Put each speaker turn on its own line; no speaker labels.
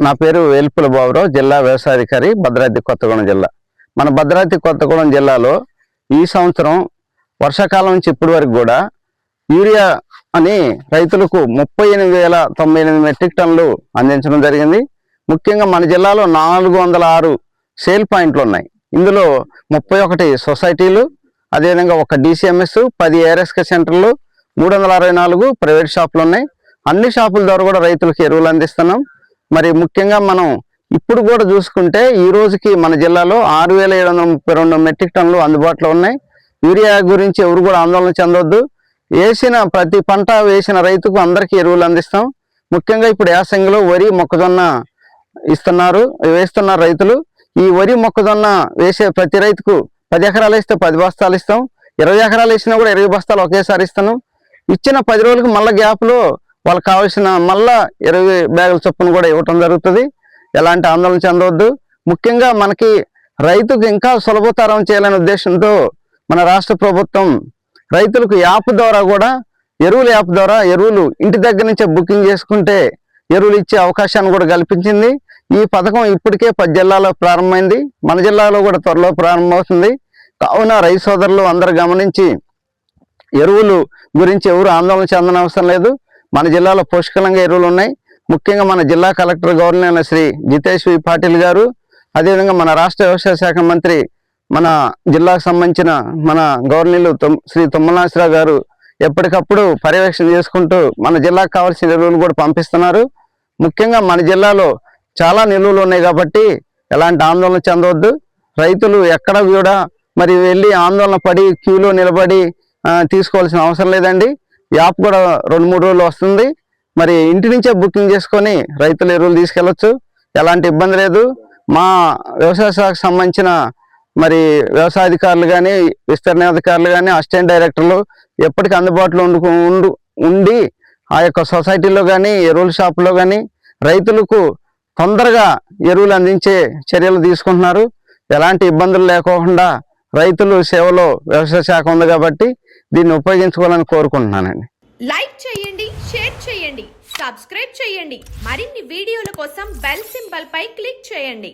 నా పేరు వేల్పుల బాబురావు, జిల్లా వ్యవసాయాధికారి, భద్రాద్రి కొత్తగూడెం జిల్లా. మన భద్రాద్రి కొత్తగూడెం జిల్లాలో ఈ సంవత్సరం వర్షాకాలం నుంచి ఇప్పటి వరకు కూడా యూరియా అని రైతులకు 38,098 మెట్రిక్ టన్నులు అందించడం జరిగింది. ముఖ్యంగా మన జిల్లాలో 406 సేల్ పాయింట్లు ఉన్నాయి. ఇందులో 31 సొసైటీలు, అదేవిధంగా ఒక DCMS, 10 ARSK సెంటర్లు, 364 ప్రైవేట్ షాపులు ఉన్నాయి. అన్ని షాపుల ద్వారా కూడా రైతులకు ఎరువులు అందిస్తున్నాం. మరి ముఖ్యంగా మనం ఇప్పుడు కూడా చూసుకుంటే ఈ రోజుకి మన జిల్లాలో 6,732 మెట్రిక్ టన్నులు అందుబాటులో ఉన్నాయి. యూరియా గురించి ఎవరు కూడా ఆందోళన చెందొద్దు. వేసిన ప్రతి పంట వేసిన రైతుకు అందరికీ ఎరువులు అందిస్తాం. ముఖ్యంగా ఇప్పుడు యాసంగిలో వరి, మొక్కజొన్న వేస్తున్నారు రైతులు. ఈ వరి, మొక్కజొన్న వేసే ప్రతి రైతుకు 10 ఎకరాలు వేస్తే 10 బస్తాలు ఇస్తాం. 20 ఎకరాలు వేసినా కూడా 20 బస్తాలు ఒకేసారి ఇస్తున్నాం. ఇచ్చిన 10 రోజులకు మళ్ళీ గ్యాప్లో వాళ్ళకి కావాల్సిన మళ్ళా 20 బ్యాగుల చొప్పున కూడా ఇవ్వటం జరుగుతుంది. ఎలాంటి ఆందోళన చెందవద్దు. ముఖ్యంగా మనకి రైతుకు ఇంకా సులభతరం చేయాలనే ఉద్దేశంతో మన రాష్ట్ర ప్రభుత్వం రైతులకు యాప్ ద్వారా కూడా ఎరువులు ఇంటి దగ్గర నుంచే బుకింగ్ చేసుకుంటే ఎరువులు ఇచ్చే అవకాశాన్ని కూడా కల్పించింది. ఈ పథకం ఇప్పటికే 10 జిల్లాలో ప్రారంభమైంది. మన జిల్లాలో కూడా త్వరలో ప్రారంభమవుతుంది. కావున రైతు సోదరులు అందరూ గమనించి ఎరువులు గురించి ఎవరు ఆందోళన చెందనవసరం అవసరం లేదు. మన జిల్లాలో పుష్కలంగా ఎరువులు ఉన్నాయి. ముఖ్యంగా మన జిల్లా కలెక్టర్ గవర్నర్ శ్రీ జితేష్ వి పాటిల్ గారు, అదేవిధంగా మన రాష్ట్ర వ్యవసాయ శాఖ మంత్రి, మన జిల్లాకు సంబంధించిన మన గవర్నర్లు శ్రీ తుమ్మల నాగేశ్వరరావు గారు ఎప్పటికప్పుడు పర్యవేక్షణ చేసుకుంటూ మన జిల్లాకు కావాల్సిన ఎరువులు కూడా పంపిస్తున్నారు. ముఖ్యంగా మన జిల్లాలో చాలా నిల్వలు ఉన్నాయి కాబట్టి ఎలాంటి ఆందోళన చెందవద్దు. రైతులు ఎక్కడ కూడా మరి వెళ్ళి ఆందోళన పడి క్యూలో నిలబడి తీసుకోవాల్సిన అవసరం లేదండి. యాప్ కూడా 2-3 రోజులు వస్తుంది. మరి ఇంటి నుంచే బుకింగ్ చేసుకొని రైతులు ఎరువులు తీసుకెళ్లొచ్చు. ఎలాంటి ఇబ్బంది లేదు. మా వ్యవసాయ శాఖకు సంబంధించిన మరి వ్యవసాయ అధికారులు కానీ, విస్తరణ అధికారులు కానీ, అసిస్టెంట్ డైరెక్టర్లు ఎప్పటికీ అందుబాటులో ఉండి ఆ యొక్క సొసైటీలో కానీ, ఎరువుల షాపులో కానీ రైతులకు తొందరగా ఎరువులు అందించే చర్యలు తీసుకుంటున్నారు. ఎలాంటి ఇబ్బందులు లేకోకుండా రైతులు సేవలో వ్యవసాయ శాఖ ఉంది కాబట్టి దీన్ని ఉపయోగించుకోవాలని కోరుకుంటున్నానండి.
లైక్ చేయండి, షేర్ చేయండి, సబ్స్క్రైబ్ చేయండి. మరిన్ని వీడియోల కోసం బెల్ సింబల్ పై క్లిక్ చేయండి.